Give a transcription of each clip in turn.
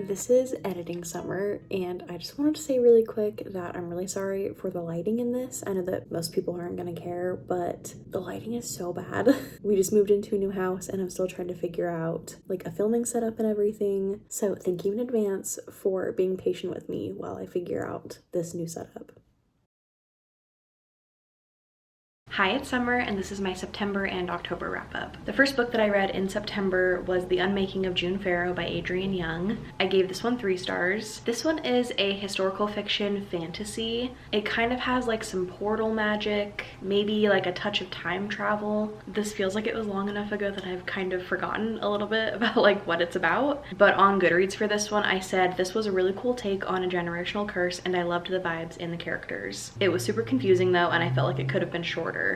This is editing summer, and I just wanted to say really quick that I'm really sorry for the lighting in this. I know that most people aren't gonna care, but the lighting is so bad. We just moved into a new house and I'm still trying to figure out like a filming setup and everything. So thank you in advance for being patient with me while I figure out this new setup. Hi, it's Summer, and this is my September and October wrap-up. The first book that I read in September was The Unmaking of Pharaoh by Adrienne Young. I gave this one 3 stars. This one is a historical fiction fantasy. It kind of has like some portal magic, maybe like a touch of time travel. This feels like it was long enough ago that I've kind of forgotten a little bit about like what it's about. But on Goodreads for this one, I said this was a really cool take on a generational curse, and I loved the vibes and the characters. It was super confusing though, and I felt like it could have been shorter.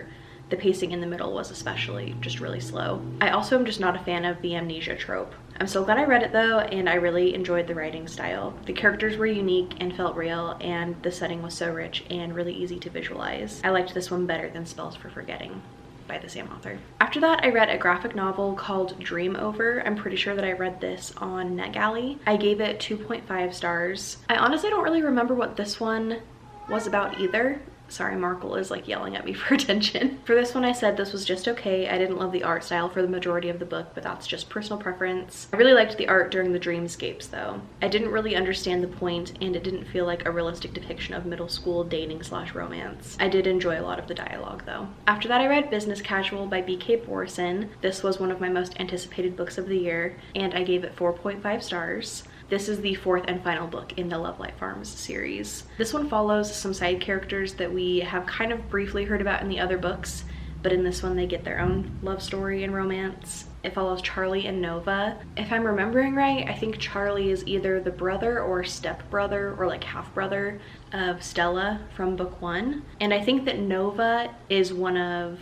The pacing in the middle was especially just really slow. I also am just not a fan of the amnesia trope. I'm so glad I read it though, and I really enjoyed the writing style. The characters were unique and felt real, and the setting was so rich and really easy to visualize. I liked this one better than Spells for Forgetting by the same author. After that, I read a graphic novel called Dream Over. I'm pretty sure that I read this on NetGalley. I gave it 2.5 stars. I honestly don't really remember what this one was about either. Sorry, Markle is like yelling at me for attention. For this one, I said this was just okay. I didn't love the art style for the majority of the book, but that's just personal preference. I really liked the art during the dreamscapes though. I didn't really understand the point, and it didn't feel like a realistic depiction of middle school dating / romance. I did enjoy a lot of the dialogue though. After that, I read Business Casual by B.K. Borison. This was one of my most anticipated books of the year, and I gave it 4.5 stars. This is the 4th and final book in the Love Light Farms series. This one follows some side characters that we have kind of briefly heard about in the other books, but in this one they get their own love story and romance. It follows Charlie and Nova. If I'm remembering right, I think Charlie is either the brother or stepbrother or like half-brother of Stella from book 1. And I think that Nova is one of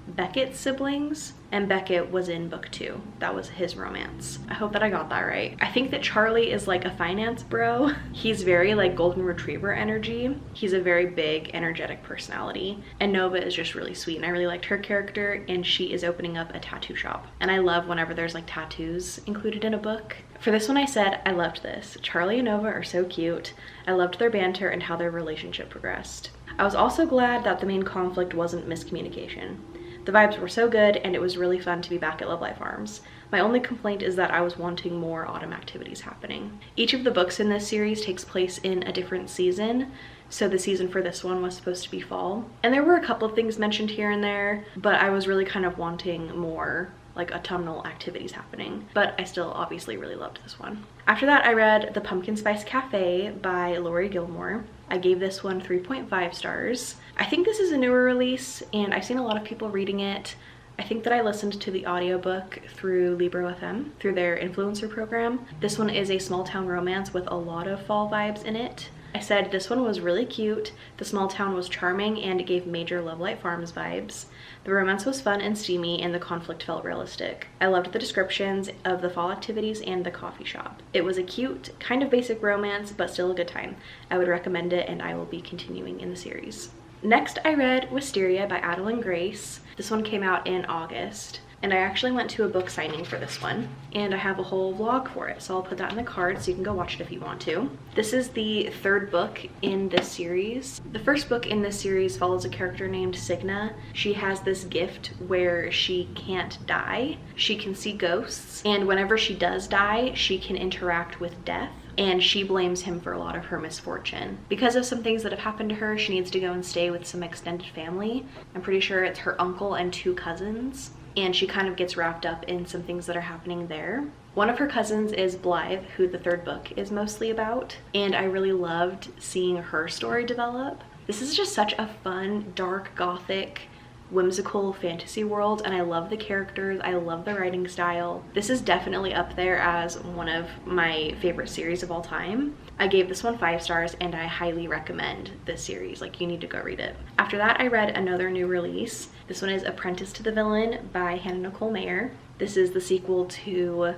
Beckett's siblings, and Beckett was in book 2. That was his romance. I hope that I got that right. I think that Charlie is like a finance bro. He's very like golden retriever energy. He's a very big, energetic personality. And Nova is just really sweet, and I really liked her character, and she is opening up a tattoo shop. And I love whenever there's like tattoos included in a book. For this one, I said I loved this. Charlie and Nova are so cute. I loved their banter and how their relationship progressed. I was also glad that the main conflict wasn't miscommunication. The vibes were so good, and it was really fun to be back at Love Light Farms. My only complaint is that I was wanting more autumn activities happening. Each of the books in this series takes place in a different season, so the season for this one was supposed to be fall. And there were a couple of things mentioned here and there, but I was really kind of wanting more like autumnal activities happening, but I still obviously really loved this one. After that, I read The Pumpkin Spice Cafe by Laurie Gilmore. I gave this one 3.5 stars. I think this is a newer release, and I've seen a lot of people reading it. I think that I listened to the audiobook through Libro FM, through their influencer program. This one is a small town romance with a lot of fall vibes in it. I said this one was really cute, the small town was charming, and it gave major Love Light Farms vibes. The romance was fun and steamy, and the conflict felt realistic. I loved the descriptions of the fall activities and the coffee shop. It was a cute, kind of basic romance, but still a good time. I would recommend it, and I will be continuing in the series. Next, I read Wisteria by Adeline Grace. This one came out in August, and I actually went to a book signing for this one, and I have a whole vlog for it, so I'll put that in the card so you can go watch it if you want to. This is the 3rd book in this series. The first book in this series follows a character named Signa. She has this gift where she can't die. She can see ghosts, and whenever she does die, she can interact with death, and she blames him for a lot of her misfortune. Because of some things that have happened to her, she needs to go and stay with some extended family. I'm pretty sure it's her uncle and 2 cousins. And she kind of gets wrapped up in some things that are happening there. One of her cousins is Blythe, who the 3rd book is mostly about, and I really loved seeing her story develop. This is just such a fun, dark, gothic, whimsical fantasy world, and I love the characters. I love the writing style. This is definitely up there as one of my favorite series of all time. I gave this one 5 stars, and I highly recommend this series. Like, you need to go read it. After that, I read another new release. This one is Apprentice to the Villain by Hannah Nicole Mayer. This is the sequel to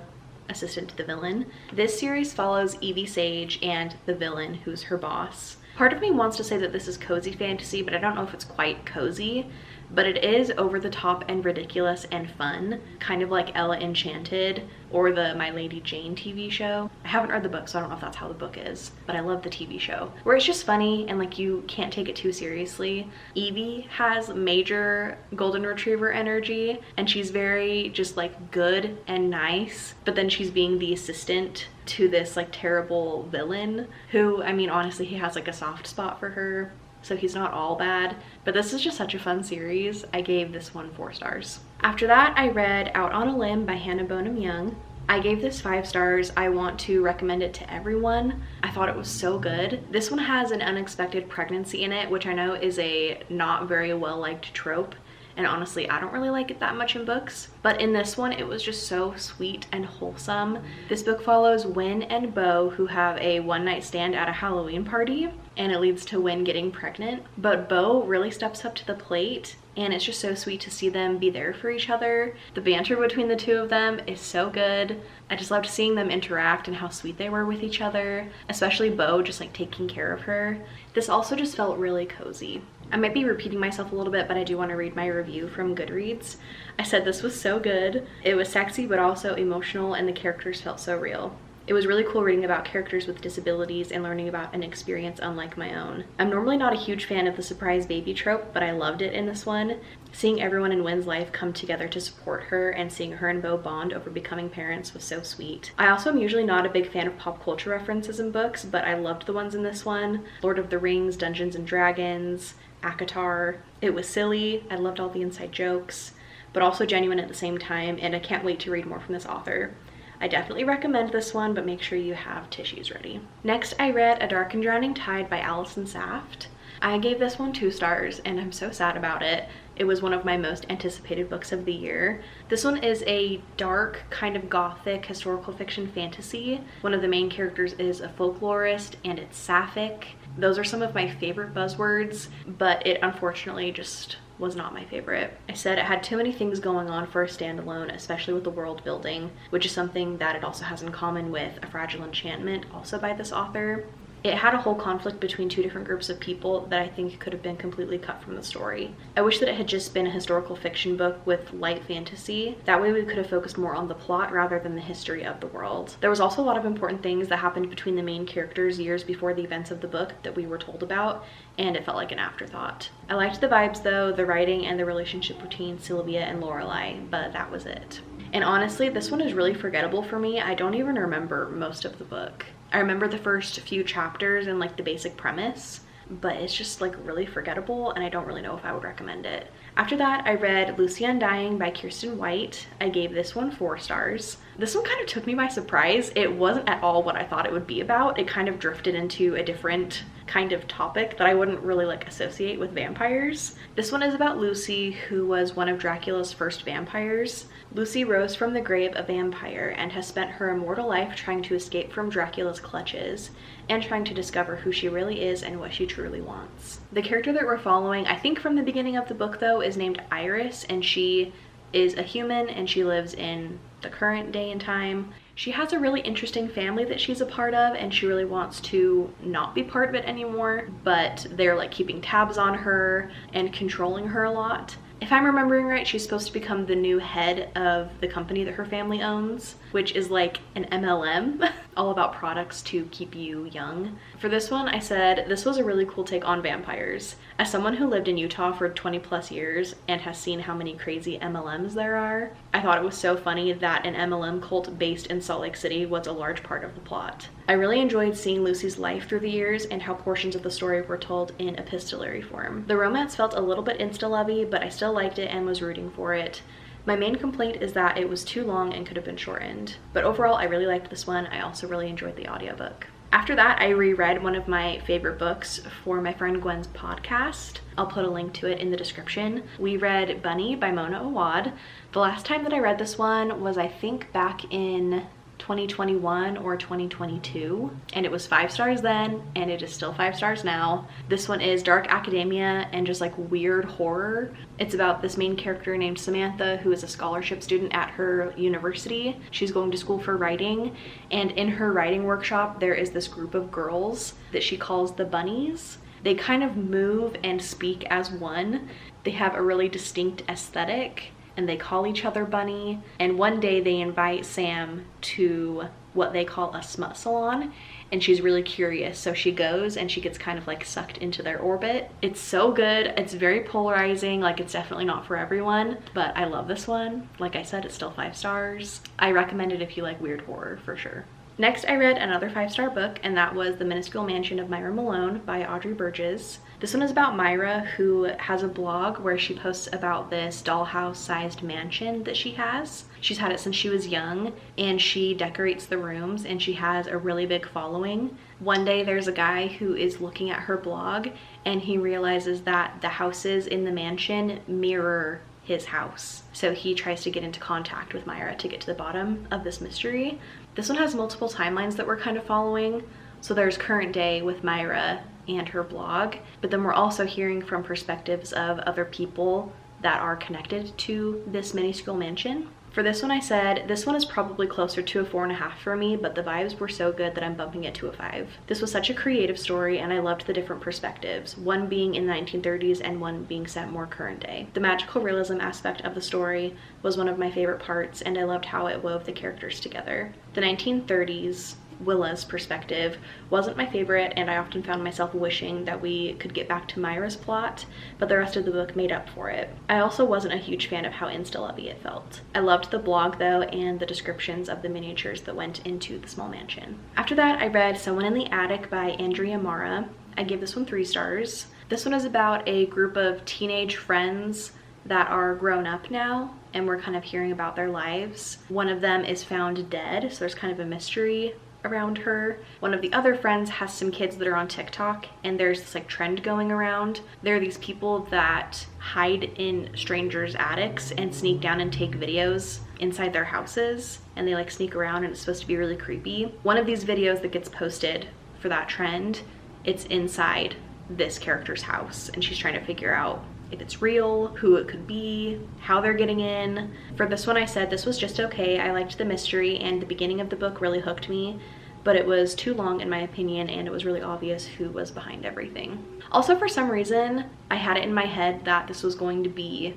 Assistant to the Villain. This series follows Evie Sage and the villain, who's her boss. Part of me wants to say that this is cozy fantasy, but I don't know if it's quite cozy. but it is over the top and ridiculous and fun, kind of like Ella Enchanted or the My Lady Jane TV show. I haven't read the book, so I don't know if that's how the book is, but I love the TV show, where it's just funny and like you can't take it too seriously. Evie has major golden retriever energy, and she's very just like good and nice, but then she's being the assistant to this like terrible villain who, I mean, honestly, he has like a soft spot for her, so he's not all bad. But this is just such a fun series. I gave this one 4 stars. After that, I read Out on a Limb by Hannah Bonham Young. I gave this 5 stars. I want to recommend it to everyone. I thought it was so good. This one has an unexpected pregnancy in it, which I know is a not very well liked trope. And honestly, I don't really like it that much in books. But in this one, it was just so sweet and wholesome. This book follows Win and Bo, who have a one-night stand at a Halloween party, and it leads to Win getting pregnant. But Bo really steps up to the plate, and it's just so sweet to see them be there for each other. The banter between the two of them is so good. I just loved seeing them interact and how sweet they were with each other, especially Bo just like taking care of her. This also just felt really cozy. I might be repeating myself a little bit, but I do want to read my review from Goodreads. I said this was so good. It was sexy but also emotional, and the characters felt so real. It was really cool reading about characters with disabilities and learning about an experience unlike my own. I'm normally not a huge fan of the surprise baby trope, but I loved it in this one. Seeing everyone in Win's life come together to support her and seeing her and Bo bond over becoming parents was so sweet. I also am usually not a big fan of pop culture references in books, but I loved the ones in this one. Lord of the Rings, Dungeons and Dragons, ACOTAR. It was silly. I loved all the inside jokes, but also genuine at the same time, and I can't wait to read more from this author. I definitely recommend this one, but make sure you have tissues ready. Next, I read A Dark and Drowning Tide by Allison Saft. I gave this one 2 stars, and I'm so sad about it. It was one of my most anticipated books of the year. This one is a dark, kind of gothic historical fiction fantasy. One of the main characters is a folklorist, and it's sapphic. Those are some of my favorite buzzwords, but it unfortunately just was not my favorite. I said it had too many things going on for a standalone, especially with the world building, which is something that it also has in common with A Fragile Enchantment, also by this author. It had a whole conflict between 2 different groups of people that I think could have been completely cut from the story. I wish that it had just been a historical fiction book with light fantasy. That way we could have focused more on the plot rather than the history of the world. There was also a lot of important things that happened between the main characters years before the events of the book that we were told about, and it felt like an afterthought. I liked the vibes though, the writing, and the relationship between Sylvia and Lorelai, but that was it. And honestly, this one is really forgettable for me. I don't even remember most of the book. I remember the first few chapters and like the basic premise, but it's just like really forgettable, and I don't really know if I would recommend it. After that, I read Lucan Dying by Kiersten White. I gave this one 4 stars. This one kind of took me by surprise. It wasn't at all what I thought it would be about. It kind of drifted into a different kind of topic that I wouldn't really like associate with vampires. This one is about Lucy, who was one of Dracula's first vampires. Lucy rose from the grave a vampire and has spent her immortal life trying to escape from Dracula's clutches and trying to discover who she really is and what she truly wants. The character that we're following, I think from the beginning of the book though, is named Iris, and she is a human and she lives in the current day and time. She has a really interesting family that she's a part of, and she really wants to not be part of it anymore, but they're like keeping tabs on her and controlling her a lot. If I'm remembering right, she's supposed to become the new head of the company that her family owns, which is like an MLM, all about products to keep you young. For this one, I said this was a really cool take on vampires. As someone who lived in Utah for 20 plus years and has seen how many crazy MLMs there are, I thought it was so funny that an MLM cult based in Salt Lake City was a large part of the plot. I really enjoyed seeing Lucy's life through the years and how portions of the story were told in epistolary form. The romance felt a little bit insta-lovey, but I still liked it and was rooting for it. My main complaint is that it was too long and could have been shortened. But overall, I really liked this one. I also really enjoyed the audiobook. After that, I reread one of my favorite books for my friend Gwen's podcast. I'll put a link to it in the description. We read Bunny by Mona Awad. The last time that I read this one was, I think, back in 2021 or 2022, and it was 5 stars then, and it is still 5 stars now. This one is dark academia and just like weird horror. It's about this main character named Samantha, who is a scholarship student at her university. She's going to school for writing, and in her writing workshop there is this group of girls that she calls the Bunnies. They kind of move and speak as one, They have a really distinct aesthetic and they call each other Bunny. And one day they invite Sam to what they call a smut salon, and she's really curious, so she goes and she gets kind of like sucked into their orbit. It's so good. It's very polarizing. Like, it's definitely not for everyone, but I love this one. Like I said, it's still 5 stars. I recommend it if you like weird horror for sure. Next, I read another 5-star book, and that was The Minuscule Mansion of Myra Malone by Audrey Burgess. This one is about Myra, who has a blog where she posts about this dollhouse-sized mansion that she has. She's had it since she was young, and she decorates the rooms, and she has a really big following. One day, there's a guy who is looking at her blog, and he realizes that the houses in the mansion mirror his house. So he tries to get into contact with Myra to get to the bottom of this mystery. This one has multiple timelines that we're kind of following. So there's current day with Myra and her blog, but then we're also hearing from perspectives of other people that are connected to this minuscule mansion. For this one, I said this one is probably closer to a 4.5 for me, but the vibes were so good that I'm bumping it to a 5. This was such a creative story, and I loved the different perspectives, one being in the 1930s and one being set more current day. The magical realism aspect of the story was one of my favorite parts, and I loved how it wove the characters together. The 1930s Willa's perspective wasn't my favorite, and I often found myself wishing that we could get back to Myra's plot, but the rest of the book made up for it. I also wasn't a huge fan of how insta-lovey it felt. I loved the blog though, and the descriptions of the miniatures that went into the small mansion. After that, I read Someone in the Attic by Andrea Mara. I gave this one 3 stars. This one is about a group of teenage friends that are grown up now, and we're kind of hearing about their lives. One of them is found dead, so there's kind of a mystery around her. One of the other friends has some kids that are on TikTok, and there's this like trend going around. There are these people that hide in strangers' attics and sneak down and take videos inside their houses, and they like sneak around, and it's supposed to be really creepy. One of these videos that gets posted for that trend, it's inside this character's house, and she's trying to figure out if it's real, who it could be, how they're getting in. For this one, I said this was just okay. I liked the mystery, and the beginning of the book really hooked me, but it was too long in my opinion, and it was really obvious who was behind everything. Also, for some reason, I had it in my head that this was going to be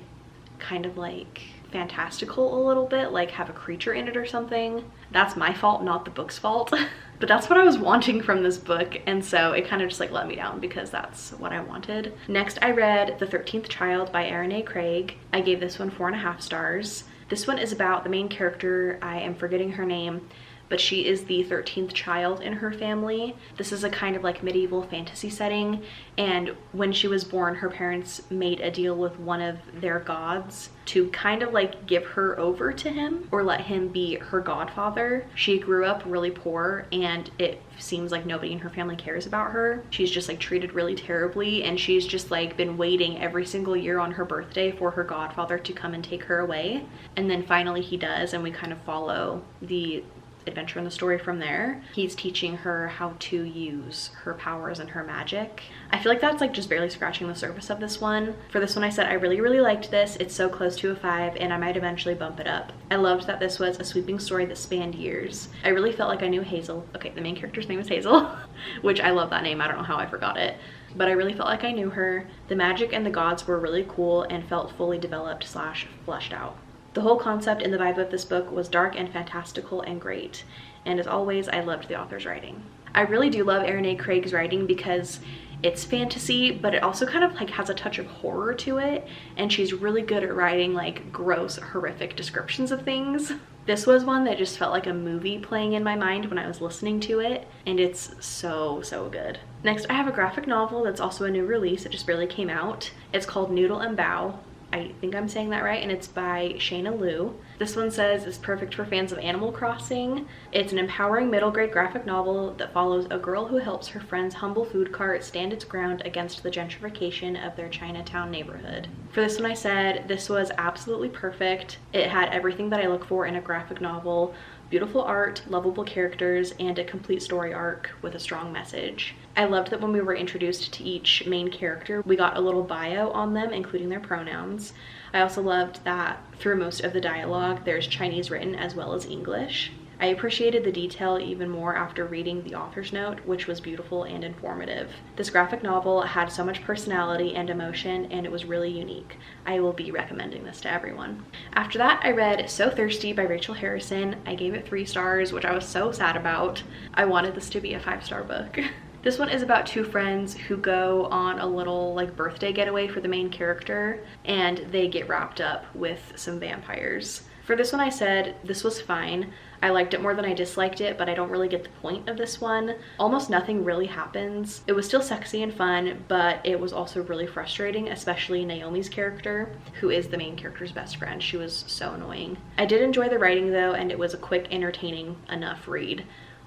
kind of like fantastical a little bit, like have a creature in it or something. That's my fault, not the book's fault. But that's what I was wanting from this book, and so it kind of just like let me down because that's what I wanted. Next, I read The 13th Child by Erin A. Craig. I gave this one 4.5 stars. This one is about the main character. I am forgetting her name, but she is the 13th child in her family. This is a kind of like medieval fantasy setting, and when she was born, her parents made a deal with one of their gods to kind of like give her over to him or let him be her godfather. She grew up really poor, and it seems like nobody in her family cares about her. She's just like treated really terribly, and she's just like been waiting every single year on her birthday for her godfather to come and take her away. And then finally he does, and we kind of follow the adventure in the story from there. He's teaching her how to use her powers and her magic. I feel like that's like just barely scratching the surface of this one. For this one, I said I really liked this. It's so close to a 5, and I might eventually bump it up. I loved that this was a sweeping story that spanned years. I really felt like I knew Hazel. Okay, the main character's name is Hazel, which I love that name. I don't know how I forgot it, but I really felt like I knew her. The magic and the gods were really cool and felt fully developed / fleshed out. The whole concept and the vibe of this book was dark and fantastical and great. And as always, I loved the author's writing. I really do love Erin A. Craig's writing because it's fantasy, but it also kind of like has a touch of horror to it. And she's really good at writing like gross, horrific descriptions of things. This was one that just felt like a movie playing in my mind when I was listening to it, and it's so good. Next, I have a graphic novel that's also a new release. It just barely came out. It's called Noodle and Bao. I think I'm saying that right, and it's by Shayna Liu. This one says it's perfect for fans of Animal Crossing. It's an empowering middle grade graphic novel that follows a girl who helps her friend's humble food cart stand its ground against the gentrification of their Chinatown neighborhood. For this one, I said this was absolutely perfect. It had everything that I look for in a graphic novel: beautiful art, lovable characters, and a complete story arc with a strong message. I loved that when we were introduced to each main character, we got a little bio on them, including their pronouns. I also loved that through most of the dialogue, there's Chinese written as well as English. I appreciated the detail even more after reading the author's note, which was beautiful and informative. This graphic novel had so much personality and emotion, and it was really unique. I will be recommending this to everyone. After that, I read So Thirsty by Rachel Harrison. I gave it 3 stars, which I was so sad about. I wanted this to be a 5-star book. This one is about 2 friends who go on a little like birthday getaway for the main character, and they get wrapped up with some vampires. For this one, I said this was fine. I liked it more than I disliked it, but I don't really get the point of this one. Almost nothing really happens. It was still sexy and fun, but it was also really frustrating, especially Naomi's character, who is the main character's best friend. She was so annoying. I did enjoy the writing though, and it was a quick, entertaining enough read.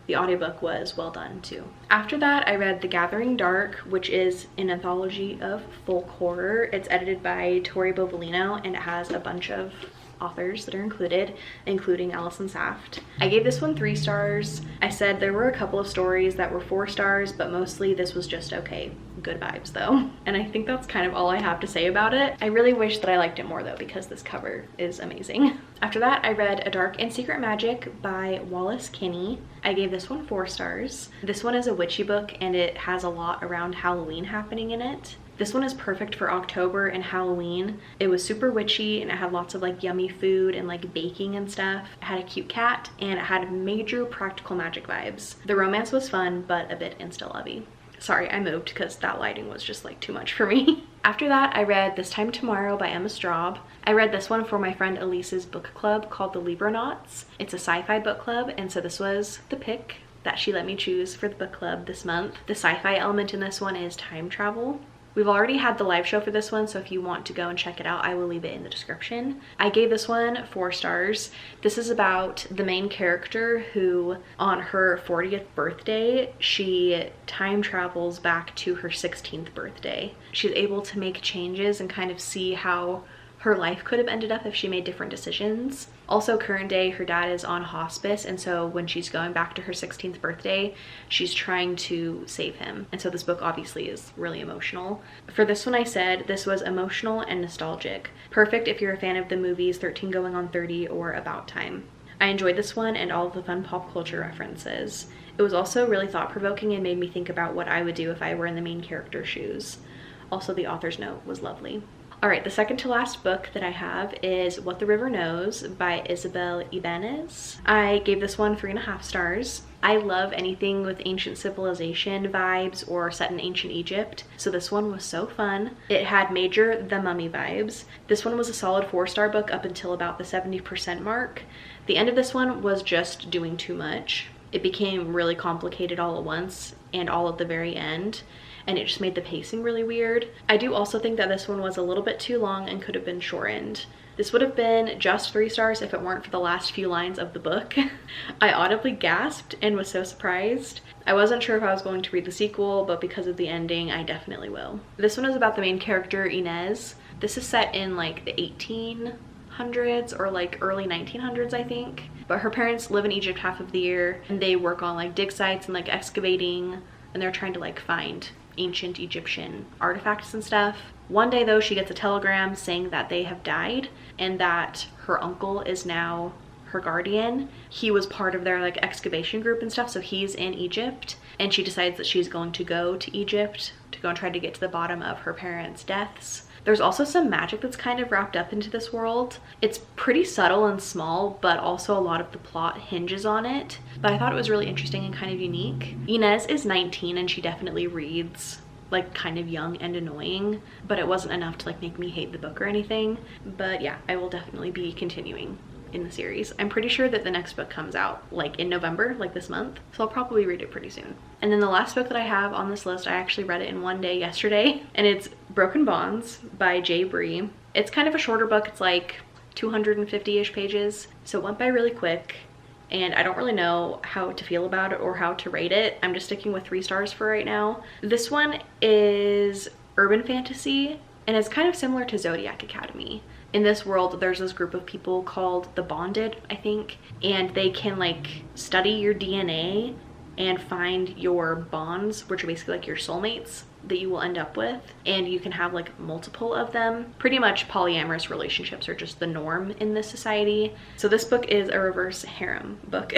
The audiobook was well done too. After that, I read The Gathering Dark, which is an anthology of folk horror. It's edited by Tori Bovalino, and it has a bunch of authors that are included, including Allison Saft. I gave this one 3 stars. I said there were a couple of stories that were 4 stars, but mostly this was just okay. Good vibes though. And I think that's kind of all I have to say about it. I really wish that I liked it more though, because this cover is amazing. After that, I read A Dark and Secret Magic by Wallace Kinney. I gave this one 4 stars. This one is a witchy book, and it has a lot around Halloween happening in it. This one is perfect for October and Halloween. It was super witchy, and it had lots of like yummy food and like baking and stuff. It had a cute cat, and it had major practical magic vibes. The romance was fun, but a bit insta-lovey. Sorry, I moved because that lighting was just like too much for me. After that, I read This Time Tomorrow by Emma Straub. I read this one for my friend Elise's book club called the Libronauts. It's a sci-fi book club, and so this was the pick that she let me choose for the book club this month. The sci-fi element in this one is time travel. We've already had the live show for this one, so if you want to go and check it out, I will leave it in the description. I gave this one 4 stars. This is about the main character who, on her 40th birthday, she time travels back to her 16th birthday. She's able to make changes and kind of see how her life could have ended up if she made different decisions. Also, current day, her dad is on hospice, and so when she's going back to her 16th birthday, she's trying to save him. And so this book obviously is really emotional. For this one, I said this was emotional and nostalgic. Perfect if you're a fan of the movies 13 Going on 30 or About Time. I enjoyed this one and all of the fun pop culture references. It was also really thought-provoking and made me think about what I would do if I were in the main character's shoes. Also, the author's note was lovely. Alright, the second to last book that I have is What the River Knows by Isabel Ibanez. I gave this one 3.5 stars. I love anything with ancient civilization vibes or set in ancient Egypt, so this one was so fun. It had major The Mummy vibes. This one was a solid 4-star book up until about the 70% mark. The end of this one was just doing too much. It became really complicated all at once and all at the very end, and it just made the pacing really weird. I do also think that this one was a little bit too long and could have been shortened. This would have been just 3 stars if it weren't for the last few lines of the book. I audibly gasped and was so surprised. I wasn't sure if I was going to read the sequel, but because of the ending, I definitely will. This one is about the main character, Inez. This is set in like the 1800s or like early 1900s, I think. But her parents live in Egypt half of the year, and they work on like dig sites and like excavating, and they're trying to like find ancient Egyptian artifacts and stuff. One day though, she gets a telegram saying that they have died and that her uncle is now her guardian. He was part of their like excavation group and stuff, so he's in Egypt, and she decides that she's going to go to Egypt to go and try to get to the bottom of her parents' deaths. There's also some magic that's kind of wrapped up into this world. It's pretty subtle and small, but also a lot of the plot hinges on it. But I thought it was really interesting and kind of unique. Inez is 19 and she definitely reads like kind of young and annoying, but it wasn't enough to like make me hate the book or anything. But yeah, I will definitely be continuing in the series. I'm pretty sure that the next book comes out like in November, like this month, so I'll probably read it pretty soon. And then the last book that I have on this list, I actually read it in one day yesterday, and it's Broken Bonds by Jay Bree. It's kind of a shorter book. It's like 250-ish pages, so it went by really quick, and I don't really know how to feel about it or how to rate it. I'm just sticking with 3 stars for right now. This one is urban fantasy, and it's kind of similar to Zodiac Academy. In this world, there's this group of people called the Bonded, I think, and they can like study your DNA and find your bonds, which are basically like your soulmates that you will end up with, and you can have like multiple of them. Pretty much polyamorous relationships are just the norm in this society. So this book is a reverse harem book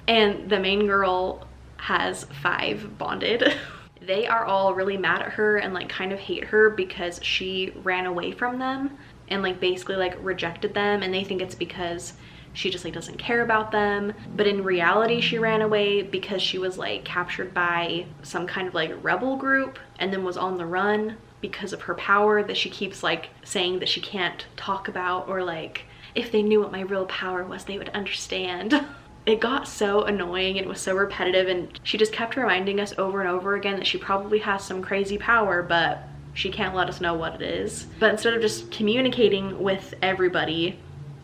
and the main girl has 5 bonded. They are all really mad at her and like kind of hate her because she ran away from them and like basically like rejected them, and they think it's because she just like doesn't care about them. But in reality, she ran away because she was like captured by some kind of like rebel group and then was on the run because of her power that she keeps like saying that she can't talk about, or like if they knew what my real power was, they would understand. It got so annoying and it was so repetitive, and she just kept reminding us over and over again that she probably has some crazy power, but she can't let us know what it is. But instead of just communicating with everybody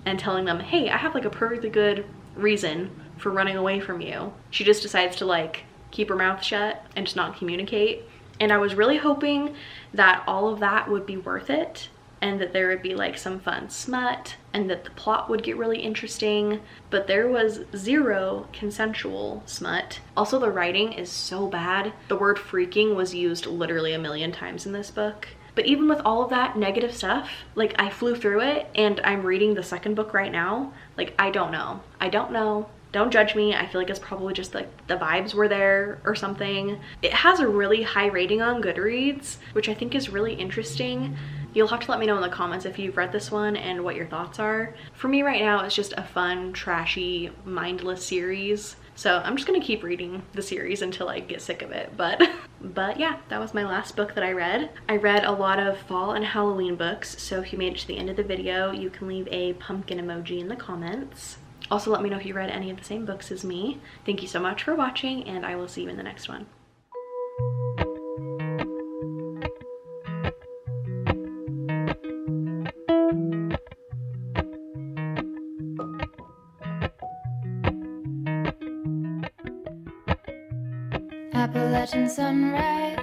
and telling them, hey, I have like a perfectly good reason for running away from you, she just decides to like keep her mouth shut and just not communicate. And I was really hoping that all of that would be worth it, and that there would be like some fun smut and that the plot would get really interesting, but there was 0 consensual smut. Also, the writing is so bad. The word freaking was used literally a million times in this book. But even with all of that negative stuff, like I flew through it, and I'm reading the second book right now. Like, I don't know. Don't judge me. I feel like it's probably just like the vibes were there or something. It has a really high rating on Goodreads, which I think is really interesting. You'll have to let me know in the comments if you've read this one and what your thoughts are. For me right now, it's just a fun, trashy, mindless series. So I'm just gonna keep reading the series until I get sick of it. But yeah, that was my last book that I read. I read a lot of fall and Halloween books, so if you made it to the end of the video, you can leave a pumpkin emoji in the comments. Also, let me know if you read any of the same books as me. Thank you so much for watching, and I will see you in the next one. Appalachian sunrise.